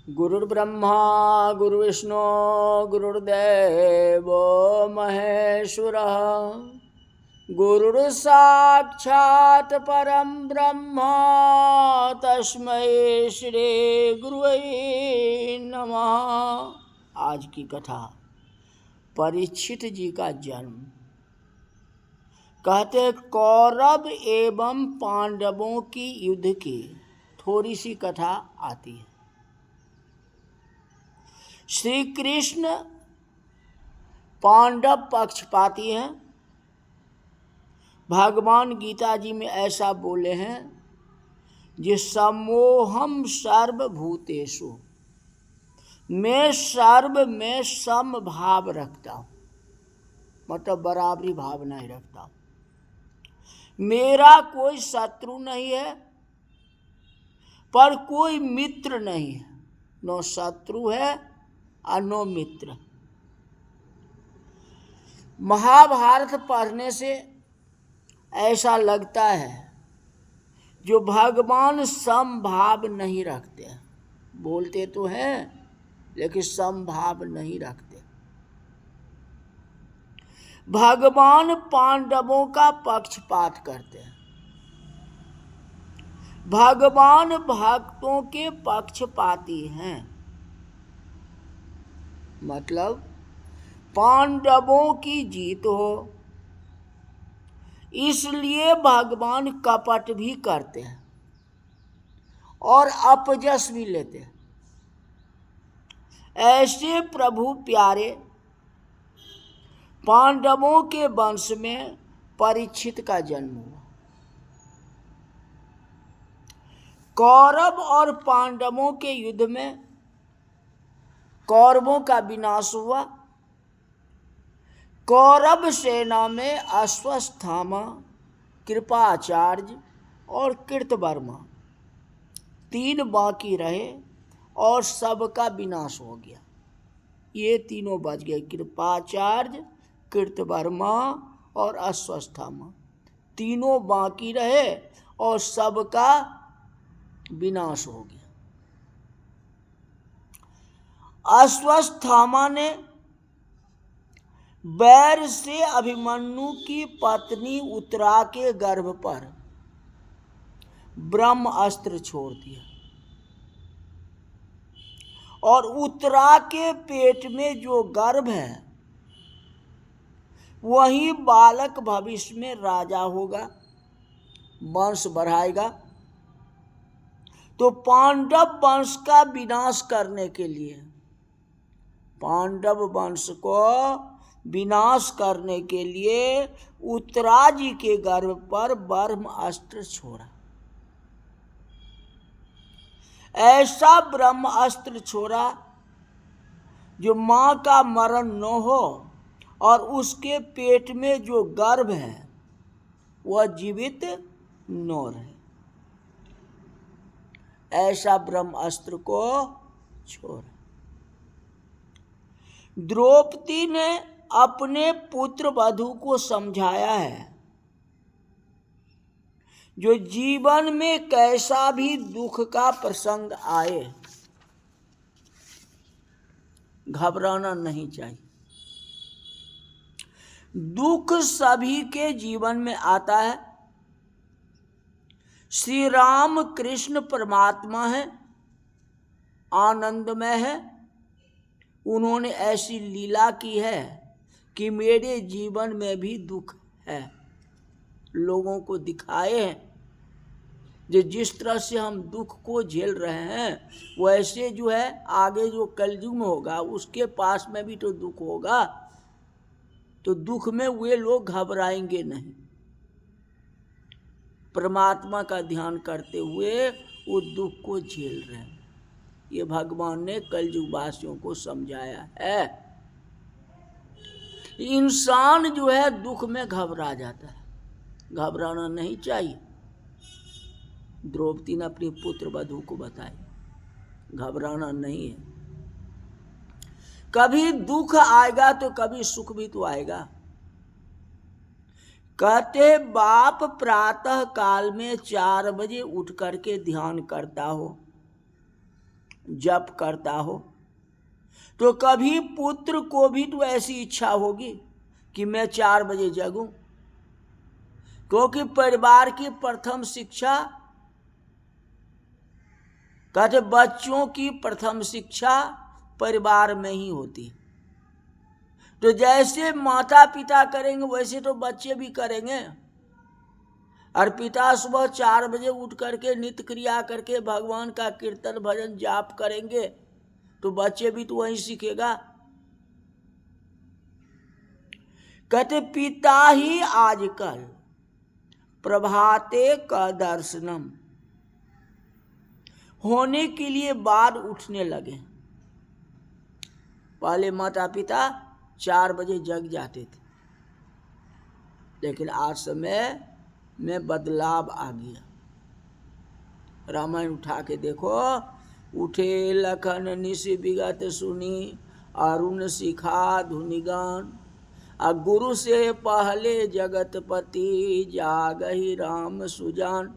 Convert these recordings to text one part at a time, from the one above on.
गुरुर्ब्रह्मा गुरुविष्णु गुरुर्देव महेश्वरः गुरुर्साक्षात् परं ब्रह्म तस्मै श्री गुरुवे नमः। आज की कथा परीक्षित जी का जन्म। कहते कौरव एवं पांडवों की युद्ध की थोड़ी सी कथा आती है। श्री कृष्ण पांडव पक्षपाती हैं। भगवान गीता जी में ऐसा बोले हैं जे समोहम सर्वभूतेषु, मैं सर्व में सम भाव रखता हूँ, मतलब बराबरी भाव नहीं रखता हूँ। मेरा कोई शत्रु नहीं है पर कोई मित्र नहीं है। नो शत्रु है और नो मित्र। महाभारत पढ़ने से ऐसा लगता है जो भगवान समभाव नहीं रखते। बोलते तो हैं लेकिन समभाव नहीं रखते। भगवान पांडवों का पक्षपात करते हैं। भगवान भक्तों के पक्षपाती हैं। मतलब पांडवों की जीत हो, इसलिए भगवान कपट भी करते हैं और अपजस भी लेते हैं। ऐसे प्रभु प्यारे पांडवों के वंश में परीक्षित का जन्म हुआ। कौरव और पांडवों के युद्ध में कौरवों का विनाश हुआ। कौरव सेना में अश्वत्थामा, कृपाचार्य और कृतवर्मा तीन बाकी रहे और सबका विनाश हो गया। ये तीनों बच गए, कृपाचार्य, कृतवर्मा और अश्वत्थामा तीनों बाकी रहे और सबका विनाश हो गया। अश्वत्थामा ने बैर से अभिमन्यु की पत्नी उत्तरा के गर्भ पर ब्रह्म अस्त्र छोड़ दिया और उत्तरा के पेट में जो गर्भ है वही बालक भविष्य में राजा होगा, वंश बढ़ाएगा। तो पांडव वंश का विनाश करने के लिए, पांडव वंश को विनाश करने के लिए उत्तरा जी के गर्भ पर ब्रह्म अस्त्र छोड़ा। ऐसा ब्रह्म अस्त्र छोड़ा जो मां का मरण न हो और उसके पेट में जो गर्भ है वह जीवित न रहे। ऐसा ब्रह्म अस्त्र को छोड़ा। द्रौपदी ने अपने पुत्र वधु को समझाया है जो जीवन में कैसा भी दुख का प्रसंग आए घबराना नहीं चाहिए। दुख सभी के जीवन में आता है। श्री राम कृष्ण परमात्मा है, आनंदमय है। उन्होंने ऐसी लीला की है कि मेरे जीवन में भी दुख है, लोगों को दिखाए हैं। जो जिस तरह से हम दुख को झेल रहे हैं वैसे जो है आगे जो कलयुग में होगा उसके पास में भी तो दुख होगा। तो दुख में वे लोग घबराएंगे नहीं। परमात्मा का ध्यान करते हुए वो दुख को झेल रहे हैं। ये भगवान ने कलयुग वासियों को समझाया है। इंसान जो है दुख में घबरा जाता है, घबराना नहीं चाहिए। द्रौपदी ने अपनी पुत्र वधु को बताया घबराना नहीं है। कभी दुख आएगा तो कभी सुख भी तो आएगा। कहते बाप प्रातः काल में 4 बजे उठ करके ध्यान करता हो जप करता हो, तो कभी पुत्र को भी तो ऐसी इच्छा होगी कि मैं 4 बजे जगूं, क्योंकि परिवार की प्रथम शिक्षा, कहते बच्चों की प्रथम शिक्षा परिवार में ही होती है। तो जैसे माता पिता करेंगे वैसे तो बच्चे भी करेंगे। और पिता सुबह 4 बजे उठ करके नित्य क्रिया करके भगवान का कीर्तन भजन जाप करेंगे तो बच्चे भी तो वही सीखेगा। कहते पिता ही आजकल प्रभाते का दर्शनम होने के लिए बाद उठने लगे। पहले माता पिता 4 बजे जग जाते थे, लेकिन आज समय में बदलाव आ गया। रामायण उठा के देखो, उठे लखन निश विगत सुनी, अरुण शिखा धुनिगान, गुरु से पहले जगतपति जागहि राम सुजान।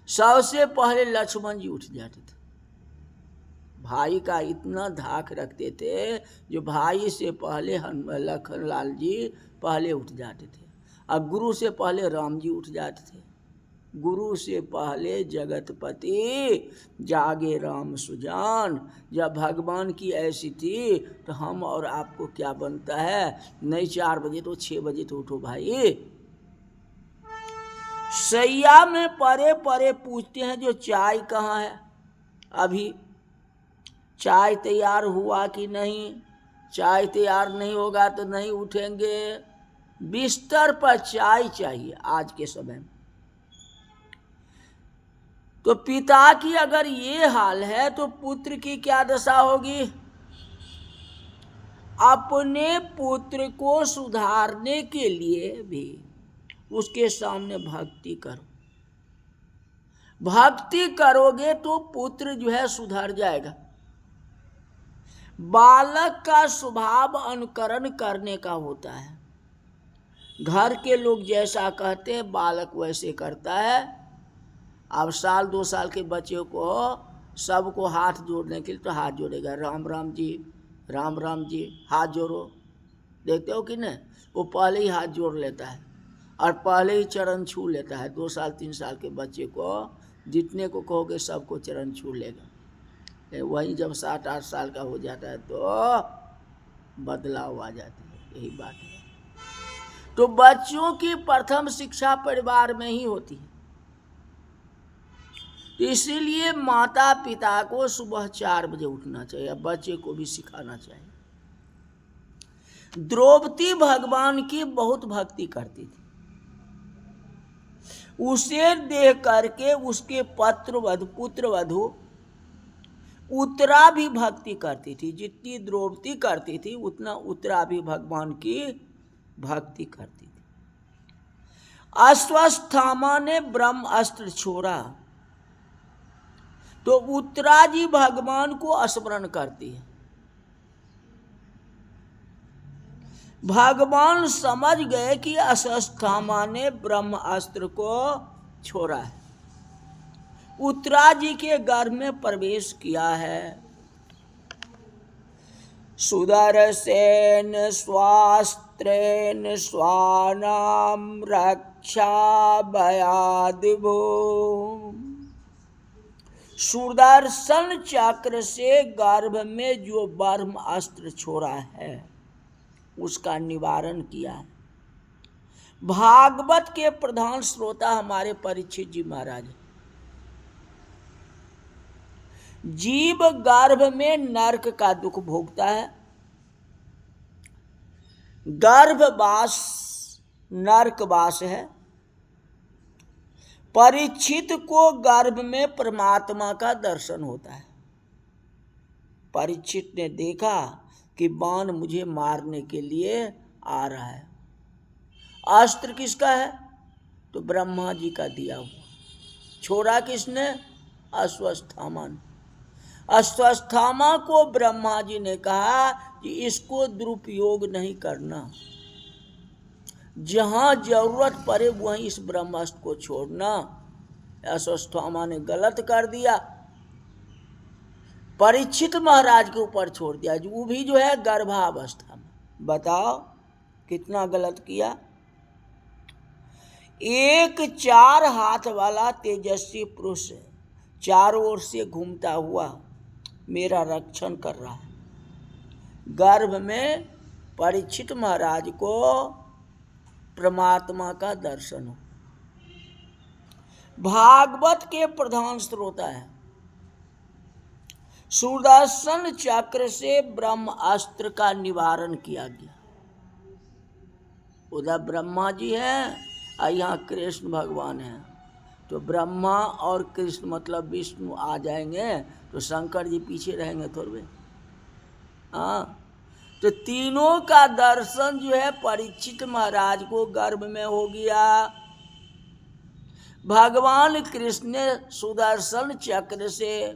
सबसे पहले लक्ष्मण जी उठ जाते थे। भाई का इतना धाक रखते थे, जो भाई से पहले लखन लाल जी पहले उठ जाते थे। अब गुरु से पहले राम जी उठ जाते थे। गुरु से पहले जगतपति जागे राम सुजान। जब भगवान की ऐसी थी तो हम और आपको क्या बनता है? नहीं 4 बजे तो 6 बजे तो उठो भाई। सैया में परे परे पूछते हैं जो चाय कहाँ है, अभी चाय तैयार हुआ कि नहीं? चाय तैयार नहीं होगा तो नहीं उठेंगे। बिस्तर पर चाय चाहिए आज के समय में। तो पिता की अगर ये हाल है तो पुत्र की क्या दशा होगी? अपने पुत्र को सुधारने के लिए भी उसके सामने भक्ति करो। भक्ति करोगे तो पुत्र जो है सुधर जाएगा। बालक का स्वभाव अनुकरण करने का होता है। घर के लोग जैसा कहते हैं बालक वैसे करता है। अब 1-2 साल के बच्चे को सबको हाथ जोड़ने के लिए तो हाथ जोड़ेगा, राम राम जी, राम राम जी, हाथ जोड़ो। देखते हो कि नहीं? वो पहले ही हाथ जोड़ लेता है और पहले ही चरण छू लेता है। 2 साल 3 साल के बच्चे को जितने को कहोगे सबको चरण छू लेगा। वही जब 7-8 साल का हो जाता है तो बदलाव आ जाती है। यही बात है। तो बच्चों की प्रथम शिक्षा परिवार में ही होती है। तो इसीलिए माता पिता को सुबह 4 बजे उठना चाहिए, बच्चे को भी सिखाना चाहिए। द्रौपदी भगवान की बहुत भक्ति करती थी। उसे देख करके उसके पुत्र वधु उत्तरा भी भक्ति करती थी। जितनी द्रौपदी करती थी उतना उत्तरा भी भगवान की भक्ति करती थी। अश्वत्थामा ने ब्रह्म अस्त्र छोड़ा तो उत्तरा जी भगवान को स्मरण करती है। भगवान समझ गए कि अश्वत्थामा ने ब्रह्म अस्त्र को छोड़ा है, उत्तरा जी के गर्भ में प्रवेश किया है। सुदर्शेन स्वास्त्रेन स्वानाम रक्षा भयादिभो। सुदर्शन चक्र से गर्भ में जो ब्रह्म अस्त्र छोड़ा है उसका निवारण किया है। भागवत के प्रधान श्रोता हमारे परीक्षित जी महाराज। जीव गर्भ में नरक का दुख भोगता है। गर्भवास नरकवास है। परीक्षित को गर्भ में परमात्मा का दर्शन होता है। परीक्षित ने देखा कि बाण मुझे मारने के लिए आ रहा है। अस्त्र किसका है? तो ब्रह्मा जी का दिया हुआ। छोड़ा किसने? अश्वत्थामा ने। अश्वत्थामा को ब्रह्मा जी ने कहा कि इसको दुरुपयोग नहीं करना, जहां जरूरत पड़े वहीं इस ब्रह्मास्त्र को छोड़ना। अश्वत्थामा ने गलत कर दिया। परीक्षित महाराज के ऊपर छोड़ दिया, वो भी जो है गर्भावस्था में। बताओ कितना गलत किया। एक 4 हाथ वाला तेजस्वी पुरुष चारों ओर से घूमता हुआ मेरा रक्षण कर रहा है। गर्भ में परीक्षित महाराज को परमात्मा का दर्शन हो। भागवत के प्रधान श्रोता है। सुदर्शन चक्र से ब्रह्म अस्त्र का निवारण किया गया। उधर ब्रह्मा जी हैं और यहाँ कृष्ण भगवान हैं, तो ब्रह्मा और कृष्ण मतलब विष्णु आ जाएंगे तो शंकर जी पीछे रहेंगे थोड़े। हाँ, तो तीनों का दर्शन जो है परीक्षित महाराज को गर्भ में हो गया। भगवान कृष्ण ने सुदर्शन चक्र से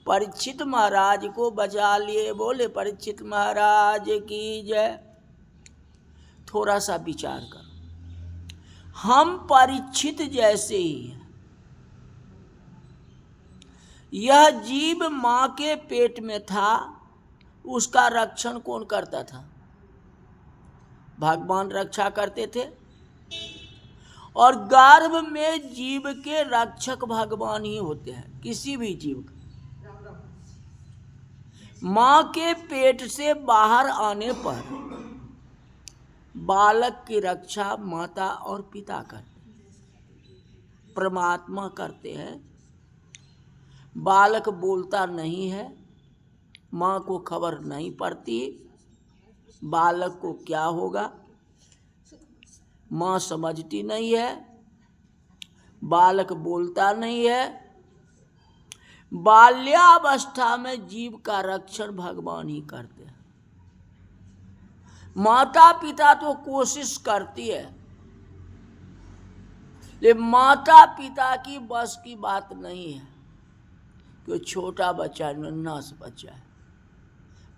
परीक्षित महाराज को बचा लिए। बोले परीक्षित महाराज की जय। थोड़ा सा विचार करो, हम परीक्षित जैसे ही हैं। यह जीव मां के पेट में था, उसका रक्षण कौन करता था? भगवान रक्षा करते थे। और गर्भ में जीव के रक्षक भगवान ही होते हैं, किसी भी जीव का। मां के पेट से बाहर आने पर बालक की रक्षा माता और पिता करते हैं, परमात्मा करते हैं। बालक बोलता नहीं है, माँ को खबर नहीं पड़ती बालक को क्या होगा, माँ समझती नहीं है, बालक बोलता नहीं है। बाल्यावस्था में जीव का रक्षण भगवान ही करते हैं। माता पिता तो कोशिश करती है, लेकिन माता पिता की बस की बात नहीं है कि छोटा बच्चा नन्हा सा बच्चा है,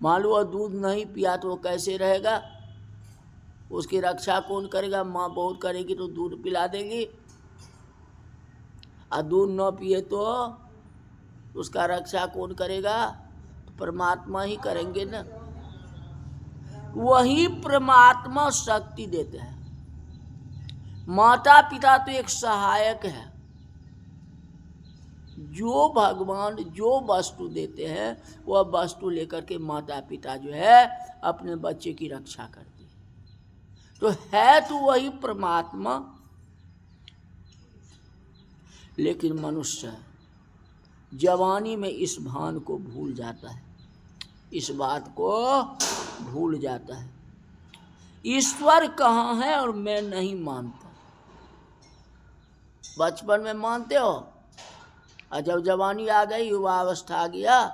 मान लो दूध नहीं पिया तो वो कैसे रहेगा? उसकी रक्षा कौन करेगा? माँ बहुत करेगी तो दूध पिला देगी, और दूध न पिए तो उसका रक्षा कौन करेगा? तो परमात्मा ही करेंगे ना। वही परमात्मा शक्ति देते हैं। माता पिता तो एक सहायक है। जो भगवान जो वस्तु देते हैं वह वस्तु लेकर के माता पिता जो है अपने बच्चे की रक्षा करते हैं। तो है तो वही परमात्मा, लेकिन मनुष्य जवानी में इस भान को भूल जाता है, इस बात को भूल जाता है। ईश्वर कहाँ है और मैं नहीं मानता। बचपन में मानते हो, और जब जवानी आ गई, युवा अवस्था आ गया,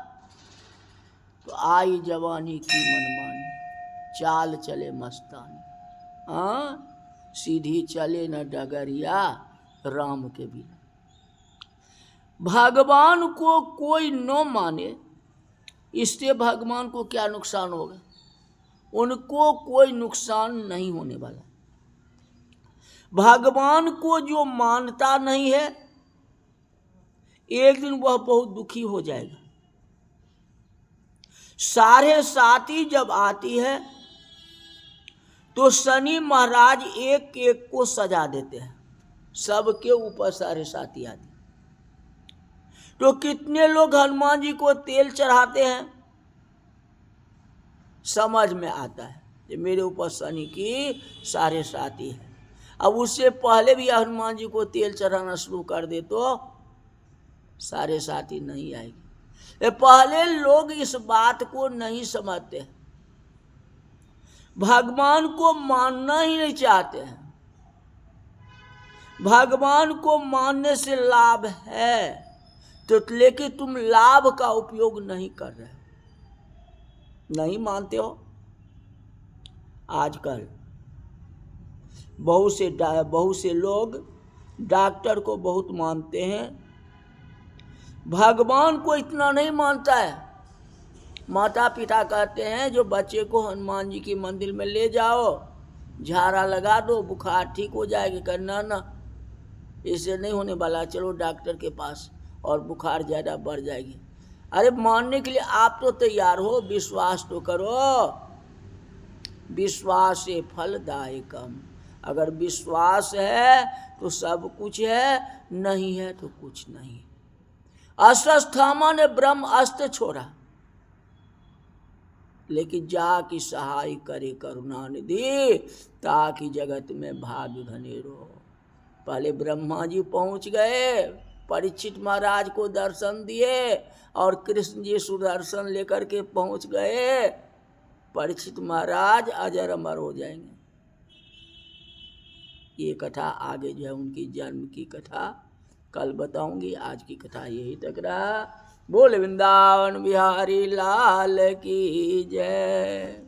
तो आई जवानी की मनमानी, चाल चले मस्तानी। हाँ, सीधी चले न डगरिया राम के बिना। भगवान को कोई न माने, इससे भगवान को क्या नुकसान होगा? उनको कोई नुकसान नहीं होने वाला। भगवान को जो मानता नहीं है, एक दिन वह बहुत दुखी हो जाएगा। साढ़े साती जब आती है तो शनि महाराज एक एक को सजा देते हैं, सबके ऊपर साढ़े साती आती। तो कितने लोग हनुमान जी को तेल चढ़ाते हैं? समझ में आता है कि मेरे ऊपर शनि की साढ़े साती है। अब उससे पहले भी हनुमान जी को तेल चढ़ाना शुरू कर दे तो साढ़े साती नहीं आएगी। पहले लोग इस बात को नहीं समझते, भगवान को मानना ही नहीं चाहते हैं। भगवान को मानने से लाभ है तो, लेकिन तुम लाभ का उपयोग नहीं कर रहे, नहीं मानते हो। आजकल बहुत से लोग डॉक्टर को बहुत मानते हैं, भगवान को इतना नहीं मानता है। माता पिता कहते हैं जो बच्चे को हनुमान जी की मंदिर में ले जाओ, झाड़ा लगा दो, बुखार ठीक हो जाएगी। करना ना, इससे नहीं होने वाला, चलो डॉक्टर के पास, और बुखार ज़्यादा बढ़ जाएगी। अरे मानने के लिए आप तो तैयार हो, विश्वास तो करो। विश्वास फलदायकम, अगर विश्वास है तो सब कुछ है, नहीं है तो कुछ नहीं। अश्वत्थामा ने ब्रह्म अस्त्र छोड़ा, लेकिन जा की सहाय करे करुणा निधि, ताकि जगत में भाग्य घनेरो। पहले ब्रह्मा जी पहुंच गए, परीक्षित महाराज को दर्शन दिए, और कृष्ण जी सुदर्शन लेकर के पहुंच गए। परीक्षित महाराज अजर अमर हो जाएंगे। ये कथा आगे जो है उनकी जन्म की कथा कल बताऊंगी। आज की कथा यही तक रहा। बोल वृंदावन बिहारी लाल की जय।